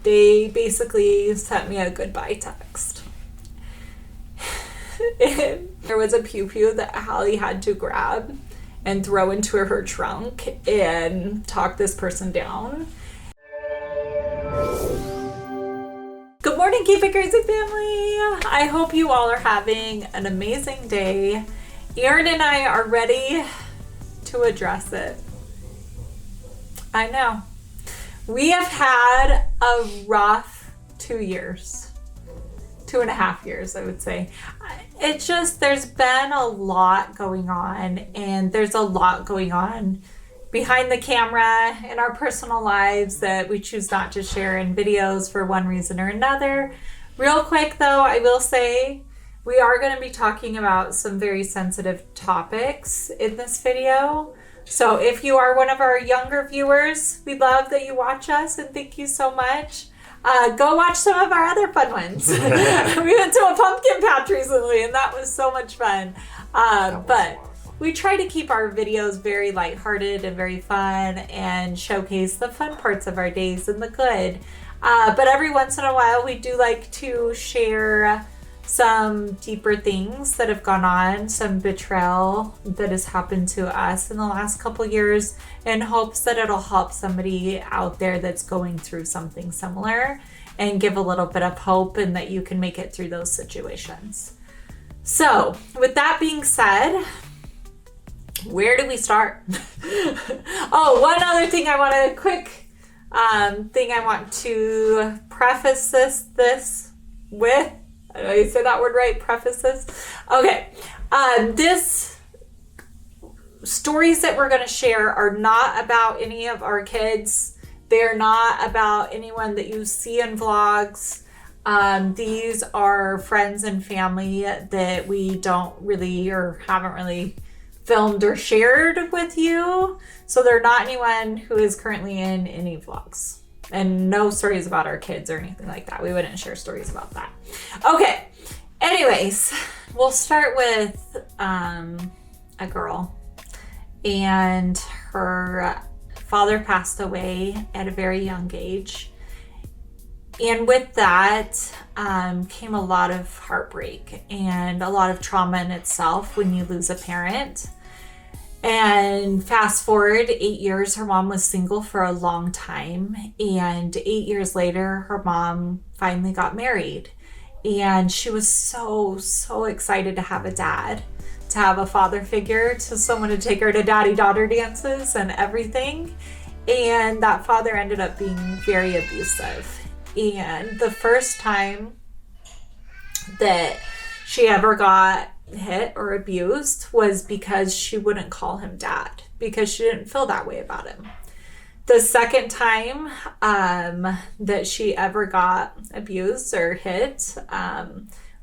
they basically sent me a goodbye text. There was a pew-pew that Hallie had to grab and throw into her trunk and talk this person down. Good morning, Keep It Crazy family. I hope you all are having an amazing day. Erin and I are ready to address it. I know. We have had a rough 2 years. 2.5 years, I would say. It's just, there's been a lot going on, and there's a lot going on behind the camera in our personal lives that we choose not to share in videos for one reason or another. Real quick though, I will say we are going to be talking about some very sensitive topics in this video. So if you are one of our younger viewers, we love that you watch us and thank you so much. Go watch some of our other fun ones. We went to a pumpkin patch recently and that was so much fun. But we try to keep our videos very lighthearted and very fun and showcase the fun parts of our days and the good. But every once in a while, we do like to share some deeper things that have gone on, some betrayal that has happened to us in the last couple years, in hopes that it'll help somebody out there that's going through something similar and give a little bit of hope and that you can make it through those situations. So with that being said, where do we start? Oh, one other thing I want to to preface this with. Did I say that word right? Preface this? Okay. This stories that we're going to share are not about any of our kids. They're not about anyone that you see in vlogs. These are friends and family that we don't really or haven't really filmed or shared with you. So they're not anyone who is currently in any vlogs. And no stories about our kids or anything like that. We wouldn't share stories about that. Okay. Anyways, we'll start with a girl. And her father passed away at a very young age. And with that came a lot of heartbreak and a lot of trauma in itself when you lose a parent. And fast forward 8 years, her mom was single for a long time. And 8 years later, her mom finally got married. And she was so excited to have a dad, to have a father figure, to someone to take her to daddy-daughter dances and everything. And that father ended up being very abusive. And the first time that she ever got hit or abused was because she wouldn't call him dad, because she didn't feel that way about him. The second time that she ever got abused or hit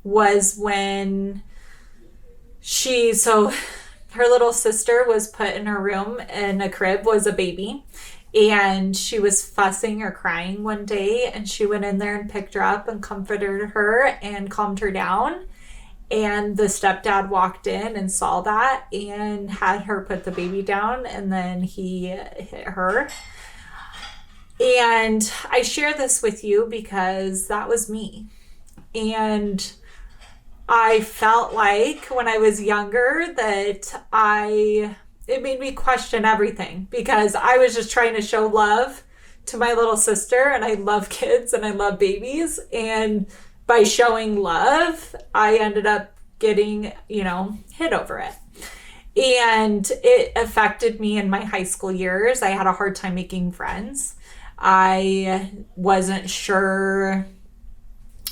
was when her little sister was put in her room in a crib, was a baby, and she was fussing or crying one day, and she went in there and picked her up and comforted her and calmed her down. And the stepdad walked in and saw that and had her put the baby down, and then he hit her. And I share this with you because that was me. And I felt like when I was younger that it made me question everything, because I was just trying to show love to my little sister, and I love kids and I love babies. And by showing love, I ended up getting, hit over it. And it affected me in my high school years. I had a hard time making friends. I wasn't sure,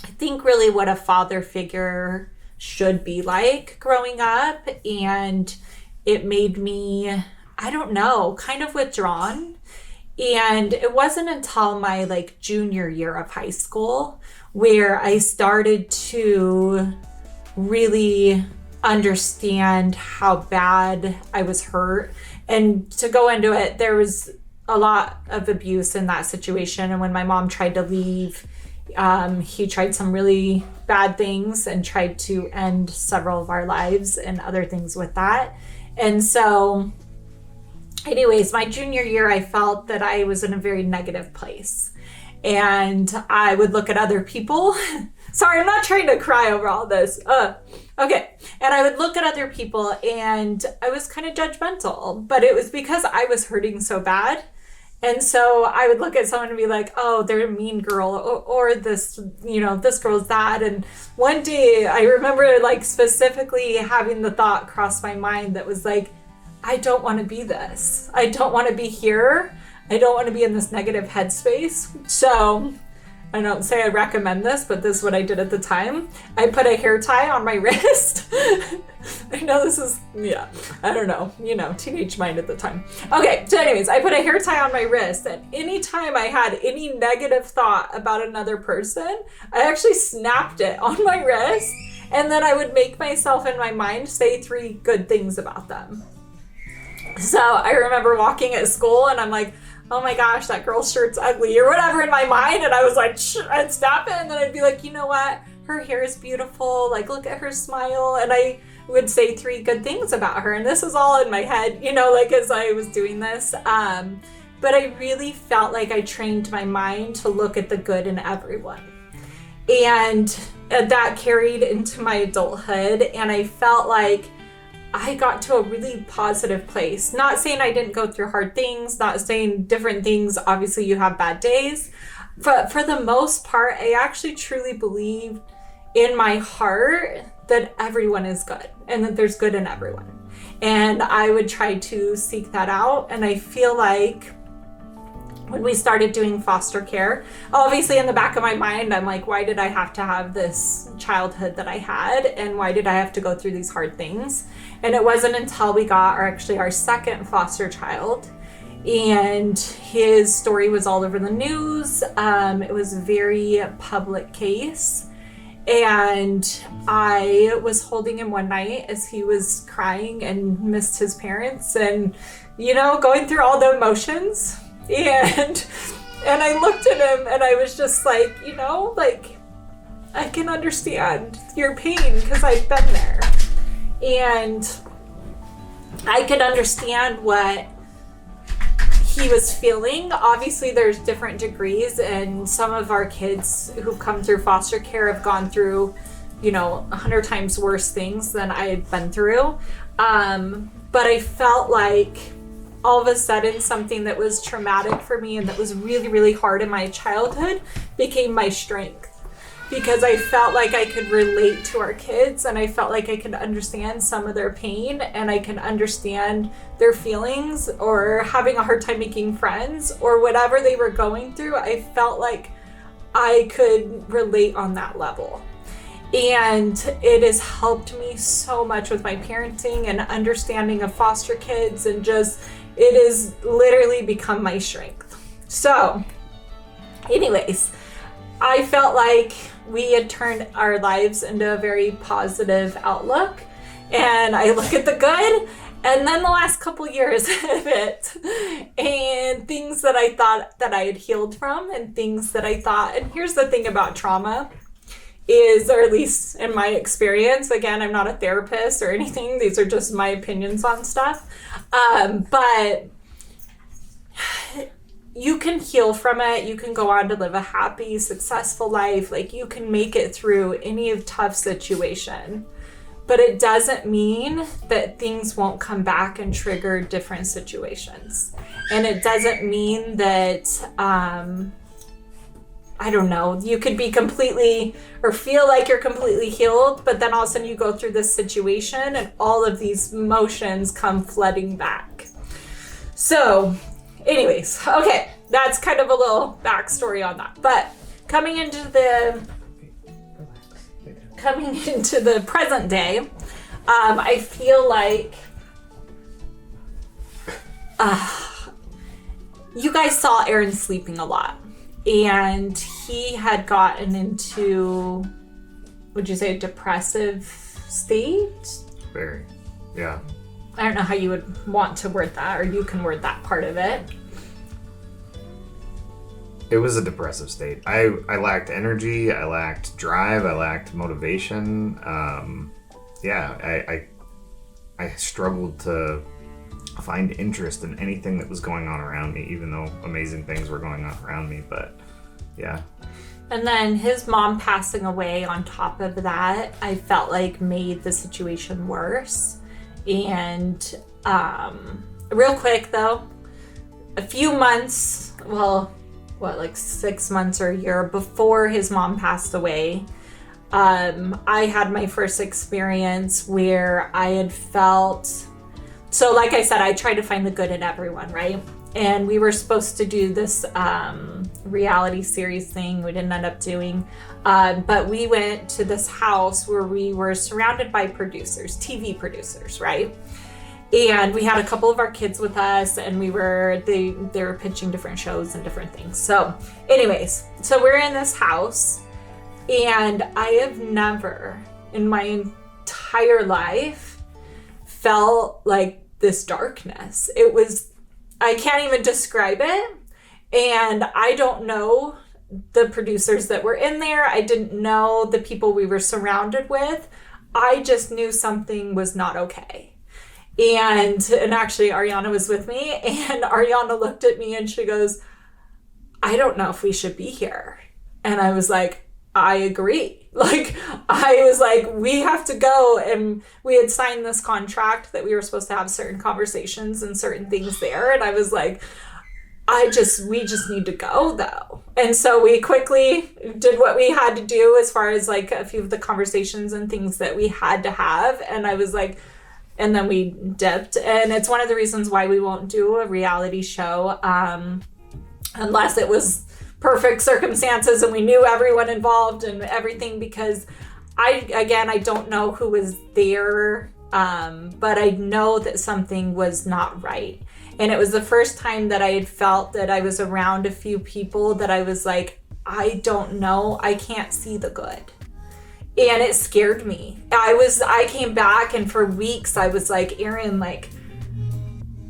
I think, really what a father figure should be like growing up. And it made me, I don't know, kind of withdrawn. And it wasn't until my junior year of high school where I started to really understand how bad I was hurt. And to go into it, there was a lot of abuse in that situation. And when my mom tried to leave, he tried some really bad things and tried to end several of our lives and other things with that. And so anyways, my junior year, I felt that I was in a very negative place. And I would look at other people. Sorry, I'm not trying to cry over all this. Okay. And I would look at other people and I was kind of judgmental, but it was because I was hurting so bad. And so I would look at someone and be like, oh, they're a mean girl, or this, this girl's that. And one day I remember like specifically having the thought cross my mind that was like, I don't want to be this. I don't want to be here. I don't want to be in this negative headspace. So I don't say I recommend this, but this is what I did at the time. I put a hair tie on my wrist. I know this is, I don't know, teenage mind at the time. Okay, so anyways, I put a hair tie on my wrist, and anytime I had any negative thought about another person, I actually snapped it on my wrist, and then I would make myself in my mind say 3 good things about them. So I remember walking at school and I'm like, oh my gosh, that girl's shirt's ugly or whatever in my mind. And I was like, I'd stop it. And then I'd be like, you know what? Her hair is beautiful. Like, look at her smile. And I would say 3 good things about her. And this was all in my head, like as I was doing this. But I really felt like I trained my mind to look at the good in everyone. And that carried into my adulthood. And I felt like I got to a really positive place. Not saying I didn't go through hard things, not saying different things. Obviously, you have bad days. But for the most part, I actually truly believe in my heart that everyone is good and that there's good in everyone. And I would try to seek that out. And I feel like when we started doing foster care, obviously in the back of my mind, I'm like, why did I have to have this childhood that I had? And why did I have to go through these hard things? And it wasn't until we got our second foster child, and his story was all over the news. It was a very public case. And I was holding him one night as he was crying and missed his parents and, going through all the emotions. And I looked at him and I was just like, I can understand your pain because I've been there. And I could understand what he was feeling. Obviously, there's different degrees, and some of our kids who've come through foster care have gone through, 100 times worse things than I had been through. But I felt like all of a sudden something that was traumatic for me and that was really, really hard in my childhood became my strength. Because I felt like I could relate to our kids, and I felt like I could understand some of their pain, and I can understand their feelings or having a hard time making friends or whatever they were going through. I felt like I could relate on that level. And it has helped me so much with my parenting and understanding of foster kids, and just, it has literally become my strength. So, anyways, I felt like we had turned our lives into a very positive outlook, and I look at the good, and then the last couple years of it, and things that I thought that I had healed from, and things that I thought, and here's the thing about trauma is, or at least in my experience, again, I'm not a therapist or anything, these are just my opinions on stuff, but you can heal from it. You can go on to live a happy, successful life. Like, you can make it through any tough situation. But it doesn't mean that things won't come back and trigger different situations. And it doesn't mean that, you could be completely, or feel like you're completely healed, but then all of a sudden you go through this situation and all of these emotions come flooding back. So, anyways, okay, that's kind of a little backstory on that. But coming into the present day, I feel like you guys saw Aaron sleeping a lot, and he had gotten into, would you say, a depressive state? Very, yeah. I don't know how you would want to word that, or you can word that part of it. It was a depressive state. I lacked energy, I lacked drive, I lacked motivation. I struggled to find interest in anything that was going on around me, even though amazing things were going on around me. But Yeah. And then his mom passing away on top of that, I felt like made the situation worse. And real quick though, a few months, well, like 6 months or a year before his mom passed away, I had my first experience where I had felt, so like I said, I tried to find the good in everyone, right? And we were supposed to do this reality series thing. We didn't end up doing, but we went to this house where we were surrounded by producers, TV producers, right? And we had a couple of our kids with us, and they were pitching different shows and different things. So anyways, so we're in this house, and I have never in my entire life felt like this darkness. I can't even describe it. And I don't know the producers that were in there. I didn't know the people we were surrounded with. I just knew something was not okay. And actually Ariana was with me, and Ariana looked at me and she goes, I don't know if we should be here. And I was like, I agree. I was like, we have to go. And we had signed this contract that we were supposed to have certain conversations and certain things there. And I was like, we just need to go though. And so we quickly did what we had to do as far as like a few of the conversations and things that we had to have. And I was like, and then we dipped. And it's one of the reasons why we won't do a reality show unless it was perfect circumstances and we knew everyone involved and everything, because I don't know who was there, but I know that something was not right. And it was the first time that I had felt that I was around a few people that I was like, I don't know, I can't see the good. And it scared me. I came back, and for weeks I was like, Erin, like,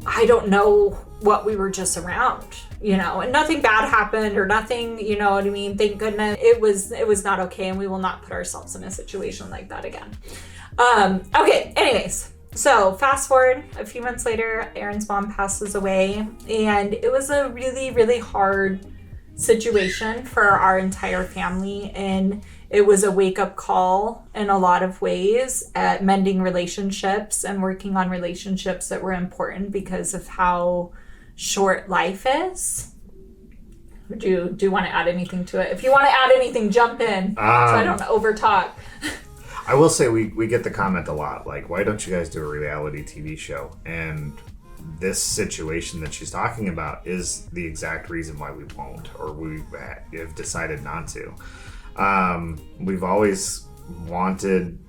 I don't know what we were just around, and nothing bad happened or nothing, you know what I mean? Thank goodness. It was not okay, and we will not put ourselves in a situation like that again. Okay, anyways, so fast forward a few months later, Erin's mom passes away, and it was a really, really hard situation for our entire family, and it was a wake-up call in a lot of ways at mending relationships and working on relationships that were important because of how short life is. Do you want to add anything to it? If you want to add anything, jump in so I don't overtalk. I will say we get the comment a lot, like, why don't you guys do a reality TV show? And this situation that she's talking about is the exact reason why we won't, or we have decided not to. We've always wanted,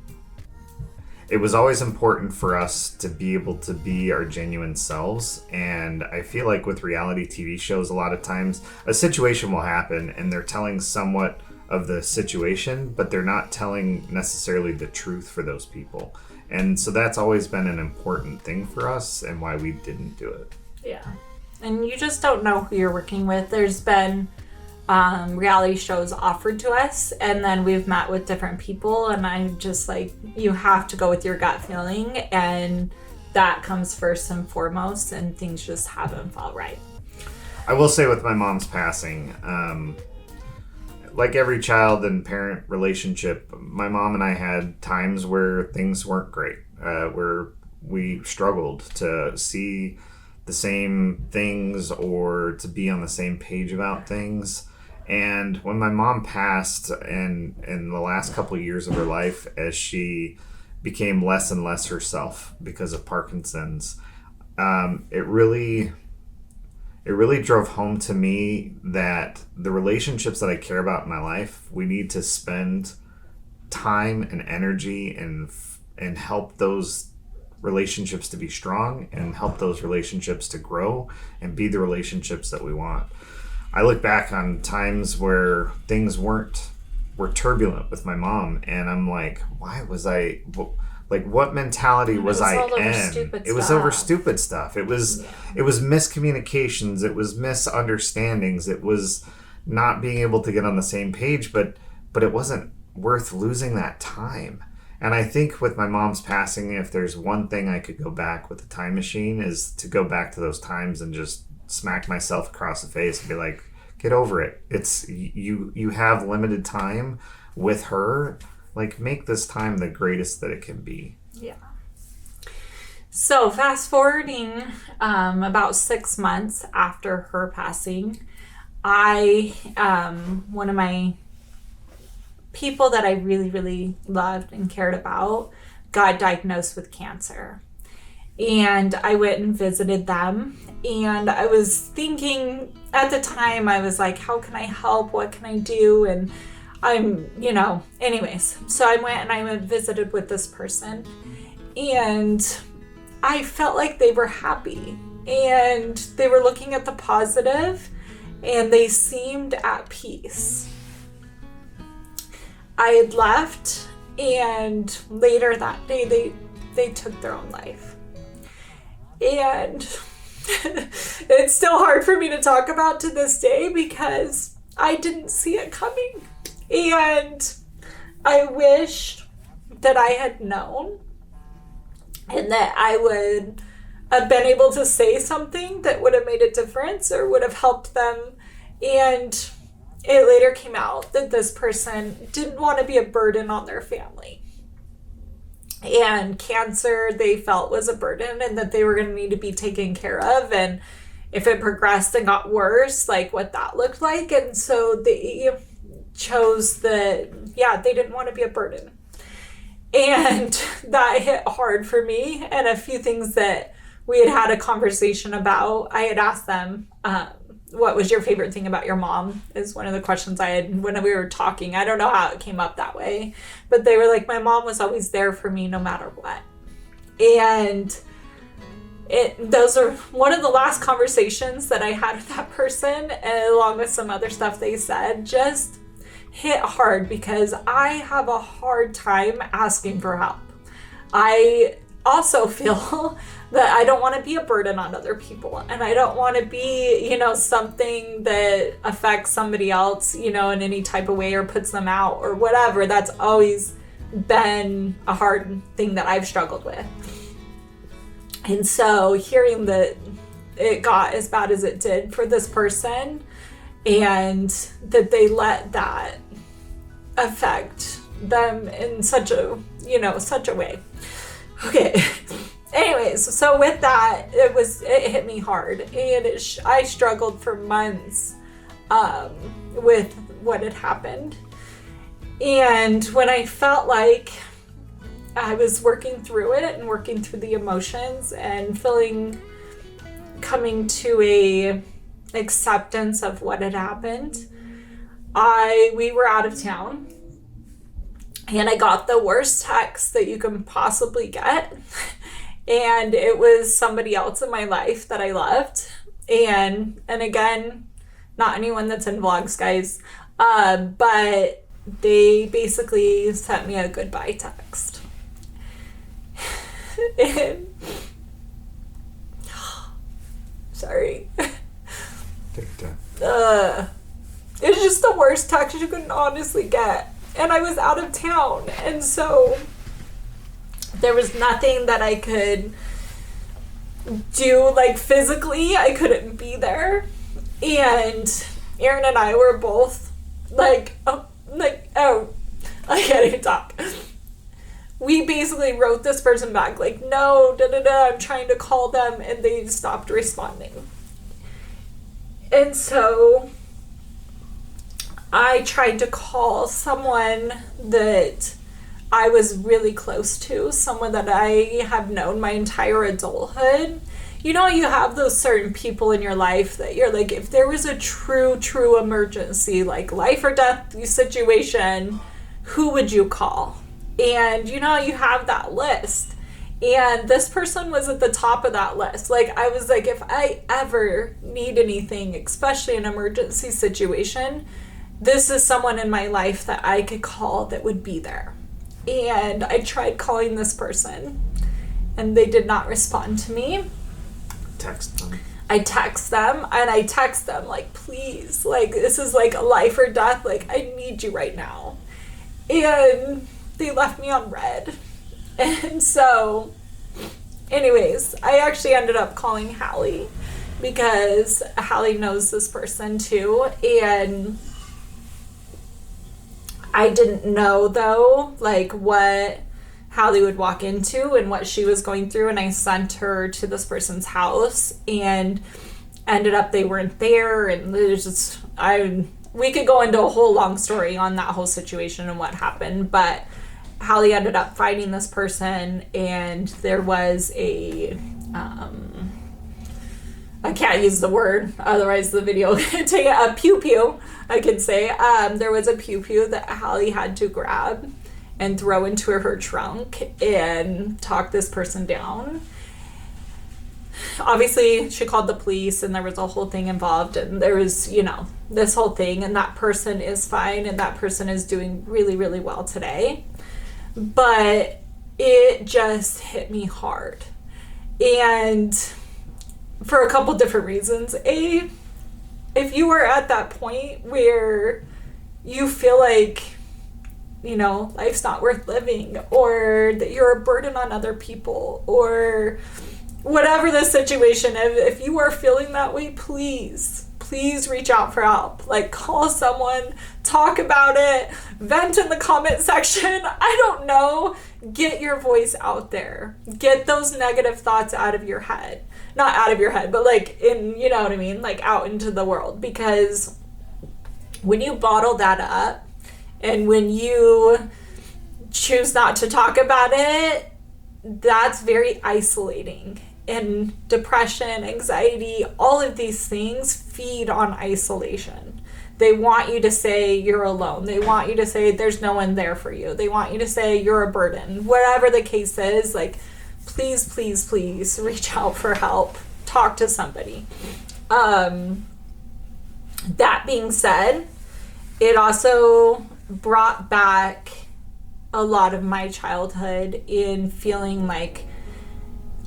it was always important for us to be able to be our genuine selves. And I feel like with reality TV shows, a lot of times a situation will happen and they're telling somewhat of the situation, but they're not telling necessarily the truth for those people. And so that's always been an important thing for us and why we didn't do it. Yeah. And you just don't know who you're working with. There's been reality shows offered to us, and then we've met with different people, and I'm just like, you have to go with your gut feeling, and that comes first and foremost, and things just haven't felt right. I will say with my mom's passing, like every child and parent relationship, my mom and I had times where things weren't great, where we struggled to see the same things or to be on the same page about things. And when my mom passed, and in the last couple of years of her life, as she became less and less herself because of Parkinson's, it really drove home to me that the relationships that I care about in my life, we need to spend time and energy and help those relationships to be strong and help those relationships to grow and be the relationships that we want. I look back on times where things were turbulent with my mom, and I'm like, why was I, like, what mentality was I in? It was over stupid stuff. It was miscommunications. It was misunderstandings. It was not being able to get on the same page, but it wasn't worth losing that time. And I think with my mom's passing, if there's one thing I could go back with the time machine, is to go back to those times and just smack myself across the face and be like, Get over it. It's you have limited time with her. Like, make this time the greatest that it can be. Yeah. So fast forwarding about 6 months after her passing, one of my people that I really, really loved and cared about got diagnosed with cancer. And I went and visited them. And I was thinking at the time, I was like, how can I help? What can I do? And anyways. So I went and visited with this person. And I felt like they were happy. And they were looking at the positive. And they seemed at peace. I had left. And later that day, they took their own life. And it's still hard for me to talk about to this day because I didn't see it coming. And I wish that I had known and that I would have been able to say something that would have made a difference or would have helped them. And it later came out that this person didn't want to be a burden on their family. And cancer, they felt, was a burden and that they were going to need to be taken care of. And if it progressed and got worse, like what that looked like. And so they chose they didn't want to be a burden. And that hit hard for me. And a few things that we had a conversation about, I had asked them, what was your favorite thing about your mom is one of the questions I had when we were talking. I don't know how it came up that way, but they were like, my mom was always there for me no matter what. And those are one of the last conversations that I had with that person, and along with some other stuff they said, just hit hard because I have a hard time asking for help. I also feel that I don't want to be a burden on other people, and I don't want to be, something that affects somebody else, in any type of way or puts them out or whatever. That's always been a hard thing that I've struggled with. And so hearing that it got as bad as it did for this person and that they let that affect them in such a way. Okay. Anyways, so with that, it hit me hard, and I struggled for months with what had happened. And when I felt like I was working through it and working through the emotions and coming to a acceptance of what had happened, we were out of town, and I got the worst text that you can possibly get. And it was somebody else in my life that I loved. And again, not anyone that's in vlogs, guys. But they basically sent me a goodbye text. And, sorry. Take your time. It's just the worst text you can honestly get. And I was out of town. And so there was nothing that I could do, physically. I couldn't be there. And Aaron and I were both I can't even talk. We basically wrote this person back, no, I'm trying to call them, and they stopped responding. And so I tried to call someone that I was really close to, someone that I have known my entire adulthood. You have those certain people in your life that you're like, if there was a true emergency, like life or death situation, who would you call? And you have that list. And this person was at the top of that list. I was like, if I ever need anything, especially an emergency situation, this is someone in my life that I could call that would be there. And I tried calling this person, and they did not respond to me. Text them. I text them, and I text them, please, this is a life or death, I need you right now. And they left me on red. And so, anyways, I actually ended up calling Hallie, because Hallie knows this person too, and I didn't know though, like what Hallie would walk into and what she was going through, and I sent her to this person's house, and ended up they weren't there, and there's just we could go into a whole long story on that whole situation and what happened, but Hallie ended up finding this person, and there was a I can't use the word, otherwise the video take a pew-pew, I could say. There was a pew-pew that Hallie had to grab and throw into her trunk and talk this person down. Obviously, she called the police, and there was a whole thing involved, and there was, this whole thing, and that person is fine, and that person is doing really, really well today. But it just hit me hard. And for a couple different reasons. A, if you are at that point where you feel like, life's not worth living, or that you're a burden on other people, or whatever the situation, if you are feeling that way, please reach out for help. Like, call someone, talk about it, vent in the comment section. I don't know. Get your voice out there. Get those negative thoughts out of your head. Not out of your head, but like in, you know what I mean? Like out into the world. Because when you bottle that up and when you choose not to talk about it, that's very isolating. And depression, anxiety, all of these things feed on isolation. They want you to say you're alone. They want you to say there's no one there for you. They want you to say you're a burden. Whatever the case is, like, please reach out for help. Talk to somebody. That being said, it also brought back a lot of my childhood in feeling like,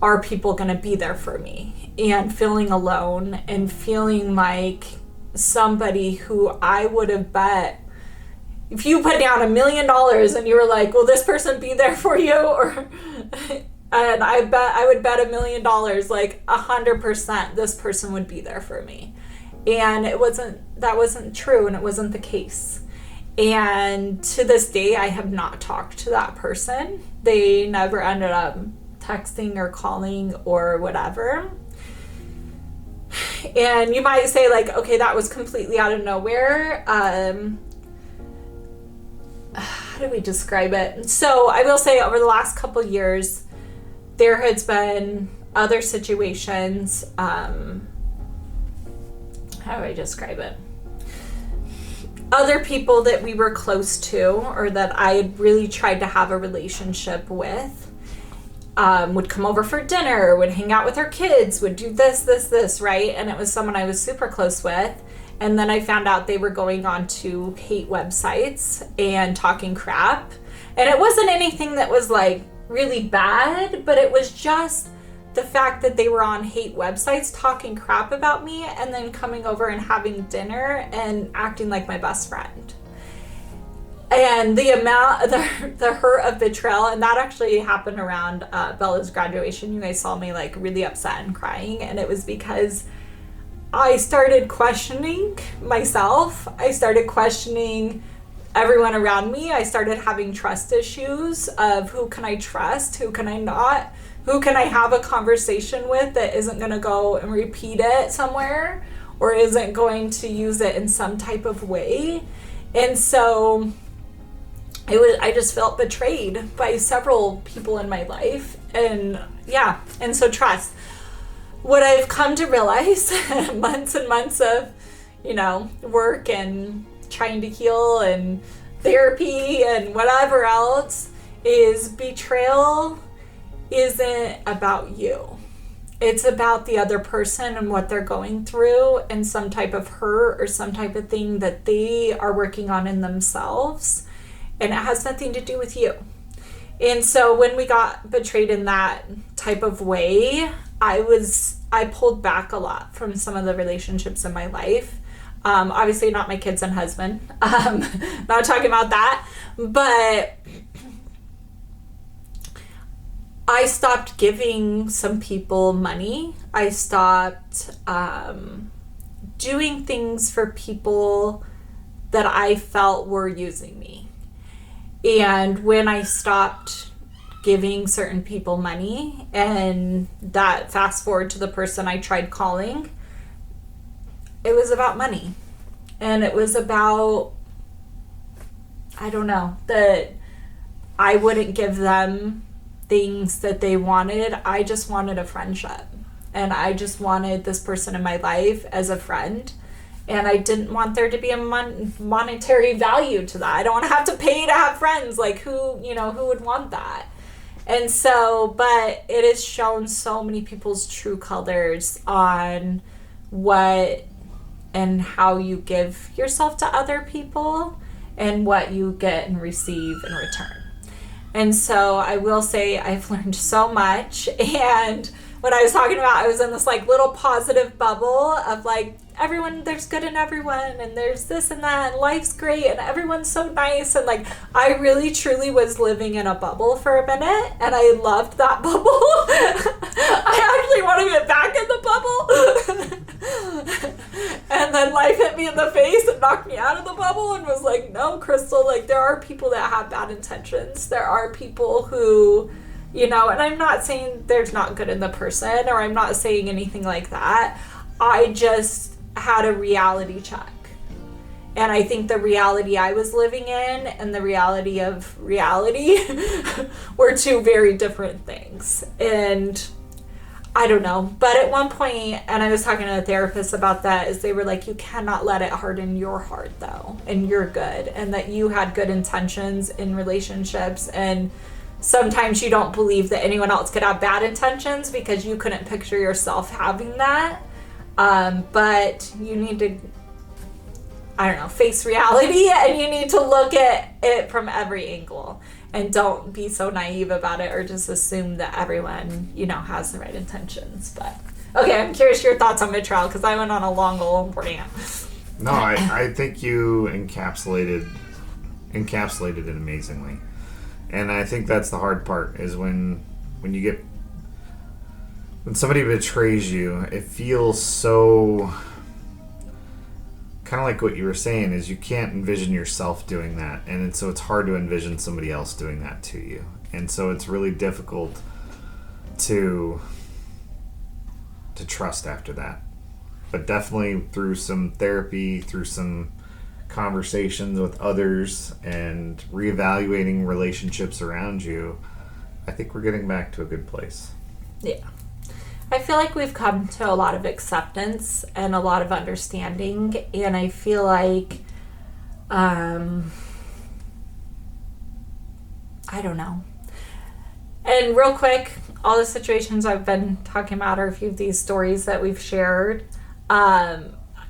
are people going to be there for me? And feeling alone and feeling like somebody who I would have bet, if you put down $1 million and you were like, will this person be there for you? And I would bet $1 million, like 100% this person would be there for me. And that wasn't true, and it wasn't the case. And to this day, I have not talked to that person. They never ended up texting or calling or whatever. And you might say, like, okay, that was completely out of nowhere. How do we describe it? So I will say, over the last couple years, there has been other situations. How do I describe it? Other people that we were close to, or that I had really tried to have a relationship with, would come over for dinner, would hang out with our kids, would do this, right? And it was someone I was super close with. And then I found out they were going on to hate websites and talking crap. And it wasn't anything that was like really bad, but it was just the fact that they were on hate websites talking crap about me and then coming over and having dinner and acting like my best friend. And the amount, the hurt of betrayal, and that actually happened around Bella's graduation. You guys saw me like really upset and crying, and it was because I started questioning myself. I started questioning everyone around me. I started having trust issues of who can I trust, who can I not, who can I have a conversation with that isn't going to go and repeat it somewhere or isn't going to use it in some type of way. And so I just felt betrayed by several people in my life. And so trust. What I've come to realize, months and months of, work and trying to heal and therapy and whatever else, is betrayal isn't about you. It's about the other person and what they're going through and some type of hurt or some type of thing that they are working on in themselves. And it has nothing to do with you. And so when we got betrayed in that type of way, I pulled back a lot from some of the relationships in my life. Obviously not my kids and husband. Not talking about that. But I stopped giving some people money. I stopped doing things for people that I felt were using me. And when I stopped giving certain people money, and that fast forward to the person I tried calling, it was about money. And it was about, I don't know, that I wouldn't give them things that they wanted. I just wanted a friendship. And I just wanted this person in my life as a friend. And I didn't want there to be a monetary value to that. I don't want to have to pay to have friends. Like, who would want that? And so, but it has shown so many people's true colors on what and how you give yourself to other people and what you get and receive in return. And so I will say I've learned so much. And when I was talking about, I was in this like little positive bubble of like, everyone, there's good in everyone, and there's this and that, and life's great, and everyone's so nice. And like, I really truly was living in a bubble for a minute, and I loved that bubble. I actually want to get back in the bubble. And then life hit me in the face and knocked me out of the bubble and was like, no, Crystal, like, there are people that have bad intentions. There are people who, and I'm not saying there's not good in the person, or I'm not saying anything like that. I just had a reality check. And I think the reality I was living in and the reality of reality were two very different things. And I don't know. But at one point, and I was talking to a therapist about that, is they were like, you cannot let it harden your heart, though. And you're good. And that you had good intentions in relationships. And sometimes you don't believe that anyone else could have bad intentions because you couldn't picture yourself having that. But you need to, face reality, and you need to look at it from every angle, and don't be so naive about it or just assume that everyone, has the right intentions. But okay, I'm curious your thoughts on Betrayal, because I went on a long old rant. No, I think you encapsulated it amazingly. And I think that's the hard part, is when somebody betrays you, it feels so, kind of like what you were saying, is you can't envision yourself doing that. And so it's hard to envision somebody else doing that to you. And so it's really difficult to trust after that. But definitely through some therapy, through some conversations with others, and reevaluating relationships around you, I think we're getting back to a good place. Yeah. I feel like we've come to a lot of acceptance and a lot of understanding, and I feel like, I don't know. And real quick, all the situations I've been talking about are a few of these stories that we've shared.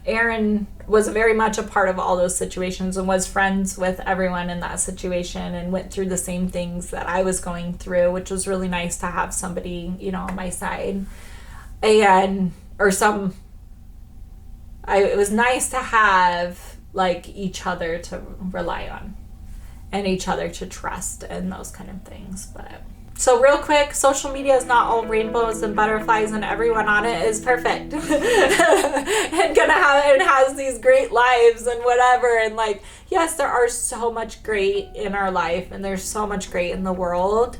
Aaron was very much a part of all those situations and was friends with everyone in that situation and went through the same things that I was going through, which was really nice to have somebody, on my side. It was nice to have like each other to rely on and each other to trust and those kind of things. But so real quick, social media is not all rainbows and butterflies and everyone on it is perfect and has these great lives and whatever. And like, yes, there are so much great in our life and there's so much great in the world,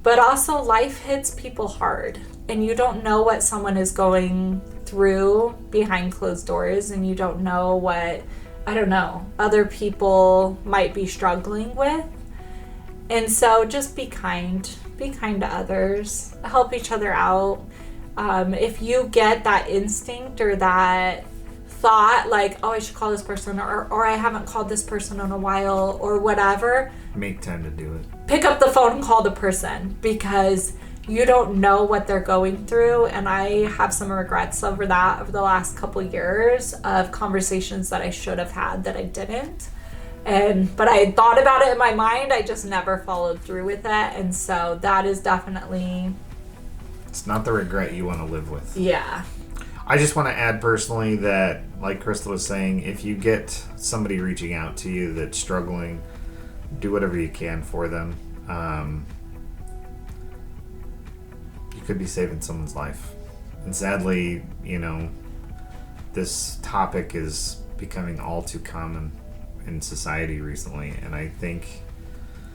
but also life hits people hard. And you don't know what someone is going through behind closed doors, and you don't know what, other people might be struggling with. And so just be kind to others, help each other out. If you get that instinct or that thought, like, oh, I should call this person, or I haven't called this person in a while, or whatever, make time to do it. Pick up the phone and call the person, because you don't know what they're going through. And I have some regrets over that over the last couple years of conversations that I should have had that I didn't. But I had thought about it in my mind, I just never followed through with it. And so that is definitely, it's not the regret you want to live with. Yeah. I just want to add personally that, like Crystal was saying, if you get somebody reaching out to you that's struggling, do whatever you can for them. you could be saving someone's life. And sadly, this topic is becoming all too common in society recently, and I think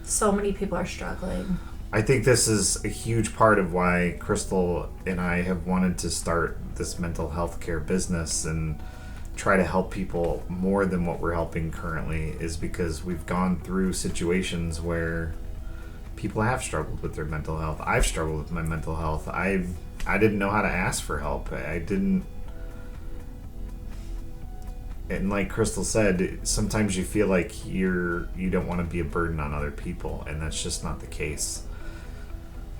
so many people are struggling. I think this is a huge part of why Crystal and I have wanted to start this mental health care business and try to help people more than what we're helping currently, is because we've gone through situations where people have struggled with their mental health. I've struggled with my mental health. I didn't know how to ask for help. I didn't. And like Crystal said, sometimes you feel like you don't want to be a burden on other people, and that's just not the case.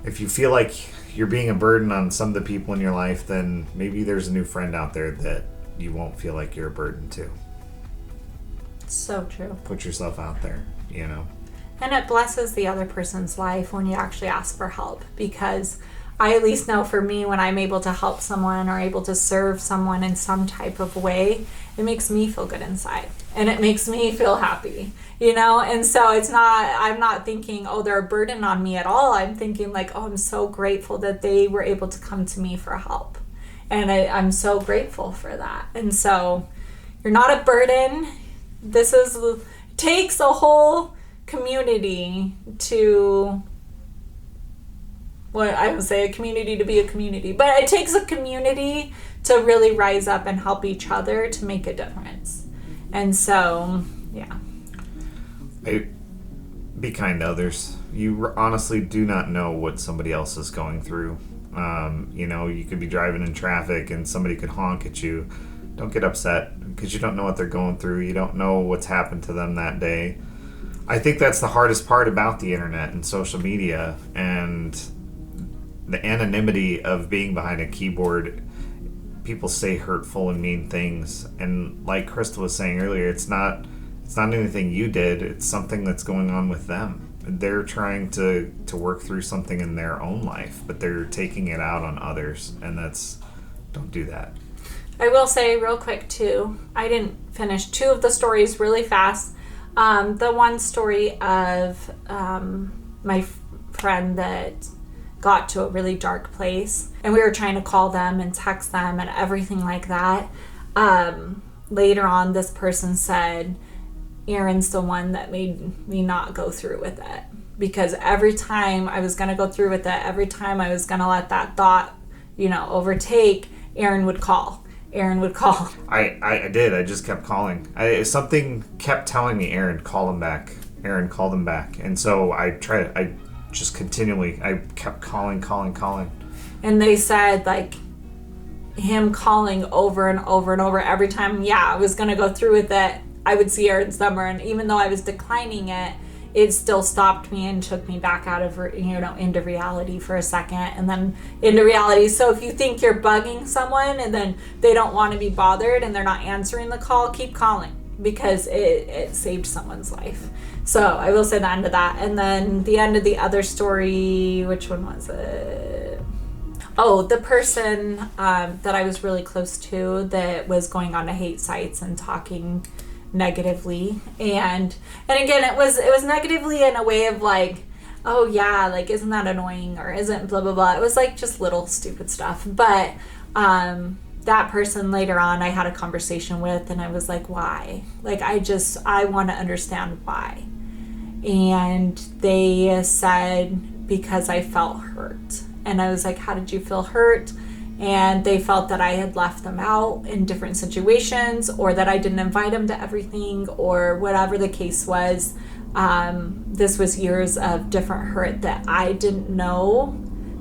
If you feel like you're being a burden on some of the people in your life, then maybe there's a new friend out there that you won't feel like you're a burden to. So true. Put yourself out there, And it blesses the other person's life when you actually ask for help, because I at least know for me, when I'm able to help someone or able to serve someone in some type of way, it makes me feel good inside and it makes me feel happy, and so I'm not thinking, oh, they're a burden on me at all. I'm thinking like, oh, I'm so grateful that they were able to come to me for help, and I'm so grateful for that. And so you're not a burden. It takes a whole community to, well, I would say a community to be a community, but it takes a community to really rise up and help each other to make a difference. And so, yeah. Be kind to others. You honestly do not know what somebody else is going through. You could be driving in traffic and somebody could honk at you. Don't get upset, because you don't know what they're going through. You don't know what's happened to them that day. I think that's the hardest part about the internet and social media and the anonymity of being behind a keyboard. People say hurtful and mean things, and like Crystal was saying earlier, it's not anything you did. It's something that's going on with them. They're trying to work through something in their own life, but they're taking it out on others, and don't do that. I will say real quick too, I didn't finish two of the stories really fast. The one story of my friend that got to a really dark place, and we were trying to call them and text them and everything like that. Later on, this person said, Aaron's the one that made me not go through with it, because every time I was going to go through with it, every time I was going to let that thought, overtake, Aaron would call. I did. I just kept calling. Something kept telling me, Aaron, call him back. Aaron, call them back. And so I kept calling. And they said, like, him calling over and over and over every time, I was going to go through with it, I would see Aaron's number. And even though I was declining it, it still stopped me and took me back out of, into reality for a second, and then into reality. So if you think you're bugging someone and then they don't want to be bothered and they're not answering the call, keep calling, because it saved someone's life. So I will say the end of that. And then the end of the other story, which one was it? Oh, the person that I was really close to that was going on to hate sites and talking negatively, and again, it was negatively in a way of like, oh yeah, like, isn't that annoying, or isn't blah blah blah. It was like just little stupid stuff. But that person later on I had a conversation with, and I was like, why? Like, I want to understand why. And they said, because I felt hurt. And I was like, how did you feel hurt? And they felt that I had left them out in different situations, or that I didn't invite them to everything, or whatever the case was. This was years of different hurt that I didn't know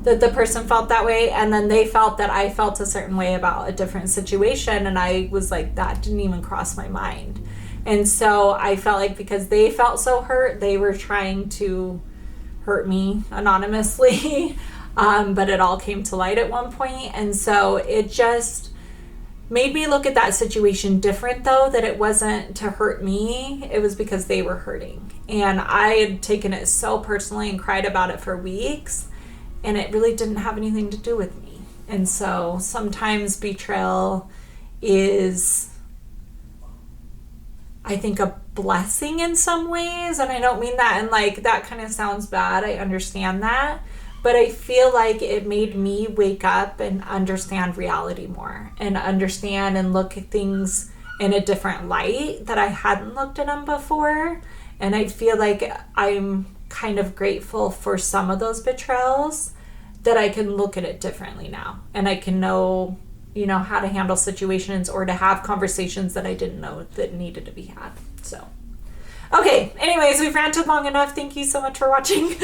that the person felt that way. And then they felt that I felt a certain way about a different situation. And I was like, that didn't even cross my mind. And so I felt like, because they felt so hurt, they were trying to hurt me anonymously. But it all came to light at one point. And so it just made me look at that situation different, though, that it wasn't to hurt me. It was because they were hurting. And I had taken it so personally and cried about it for weeks. And it really didn't have anything to do with me. And so sometimes betrayal is, I think, a blessing in some ways. And I don't mean that, and like, that kind of sounds bad. I understand that. but I feel like it made me wake up and understand reality more, and understand and look at things in a different light that I hadn't looked at them before. And I feel like I'm kind of grateful for some of those betrayals, that I can look at it differently now, and I can know, how to handle situations or to have conversations that I didn't know that needed to be had. So, okay, anyways, we've ranted long enough. Thank you so much for watching.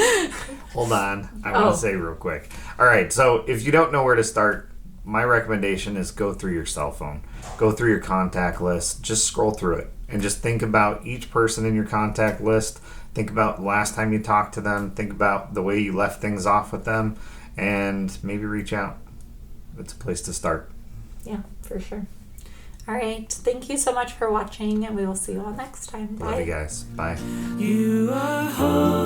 Hold on. I want to say real quick. All right, so if you don't know where to start, my recommendation is go through your cell phone. Go through your contact list. Just scroll through it and just think about each person in your contact list. Think about the last time you talked to them. Think about the way you left things off with them, and maybe reach out. It's a place to start. Yeah, for sure. All right. Thank you so much for watching, and we will see you all next time. Bye. Love you guys. Bye. You are home.